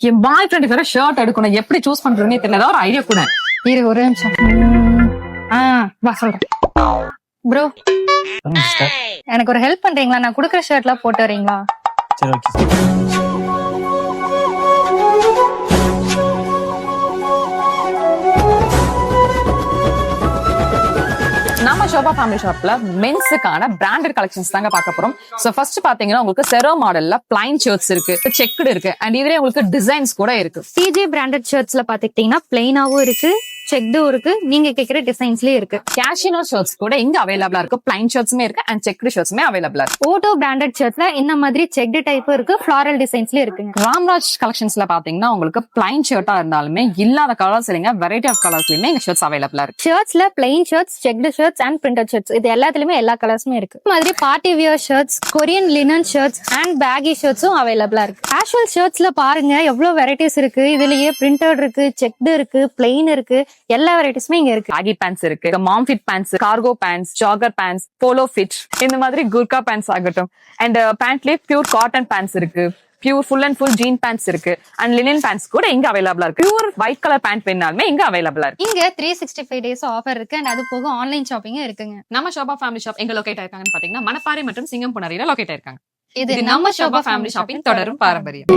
என் பாய் friend வேற shirt எடுக்கணும், எப்படி சூஸ் பண்றதுன்னே தெரியல. ஏதாவது ஒரு ஐடியா கூட. இரு ஒரு நிமிஷம். வா சொல்றேன். ப்ரோ எனக்கு ஒரு ஹெல்ப் பண்றீங்களா? நான் குடுக்குற ஷர்ட்லாம் போட்டு வரீங்களா? சரி ஓகே. நம்ம ஷோபா ஃபேமிலி ஷாப்ல மென்ஸுக்கான பிராண்டட் கலெக்ஷன்ஸ் தாங்க பார்க்க போறோம். சோ ஃபர்ஸ்ட் பாத்தீங்கன்னா உங்களுக்கு செரோ மாடல்ல பிளைன் ஷர்ட்ஸ் இருக்கு, செக்குடு இருக்கு, அண்ட் இதுலயே உங்களுக்கு டிசைன்ஸ் கூட இருக்கு. டிஜே பிராண்டட் ஷர்ட்ஸ்ல பாத்துக்கிட்டீங்கன்னா பிளைனாவும் இருக்கு, செக்டும் இருக்கு, நீங்க கேக்குற டிசைன்ஸ்லயே இருக்கு. கேஷினோ ஷர்ட்ஸ் கூட இங்க அவைலபிளா இருக்கு. பிளைன் ஷர்ட்ஸுமே இருக்கு அண்ட் செக்குடு ஷர்ட்ஸுமே அவைலபிளா இருக்கு. ஓட்டோ பிராண்டட் ஷர்ட்ஸ்ல இந்த மாதிரி செக்டு டைப் இருக்கு, ஃபிளாரல் டிசைன்ஸ்லயே இருக்குங்க. ராம்ராஜ் கலெக்ஷன்ஸ்ல பாத்தீங்கன்னா உங்களுக்கு பிளைன் ஷர்ட்டா இருந்தாலுமே இல்லாத கலர்ஸ் இல்லைங்க, வெரைட்டி ஆஃப் கலர்ஸ்லயுமே இங்க ஷர்ட்ஸ் அவைலபிளா இருக்கு. ஷர்ட்ஸ்ல plain shirts, checked shirts and printed shirts இது எல்லாத்துலயுமே எல்லா கலர்ஸுமே இருக்கு. இந்த மாதிரி party wear shirts, Korean linen shirts and baggy ஷர்ட்ஸும் அவைலபிளா இருக்கு. கேஷுவல் ஷர்ட்ஸ்ல பாருங்க எவ்வளவு வெரைட்டிஸ் இருக்கு. இதுலயே பிரிண்டட் இருக்கு, செக்டு இருக்கு, பிளைன் இருக்கு, எல்லா வெரைட்டிஸுமே இங்க இருக்கு. பேகி பேண்ட்ஸ் இருக்கு, mom fit pants, cargo pants, jogger pants, polo fit, இந்த மாதிரி குர்கா பேண்ட்ஸ் ஆகட்டும். அண்ட் பேண்ட்லயே பியூர் காட்டன் பேண்ட்ஸ் இருக்கு, pure full and full jean pants இருக்கு, அண்ட் லினன் பேண்ட்ஸ் கூட இங்க அவைலபிளா இருக்கு. பியூர் ஒயிட் கலர் பேண்ட் வேணாலுமே இங்க அவைலபிளா இருக்கு. இங்க 365 டேஸ் ஆஃபர் இருக்கு அண்ட் அது போக ஆன்லைன் ஷாப்பிங்கும் இருக்குங்க. நம்ம ஷோபா ஃபேமிலி ஷாப் எங்க லொகேட் ஆயிருக்காங்கன்னு பாத்தீங்கன்னா மணப்பாறை மற்றும் சிங்கம்புணரியில லொகேட் ஆயிருக்காங்க. இது நம்ம ஷோபா ஃபேமிலி ஷாப்பிங் தொடரும் பாரம்பரியம்.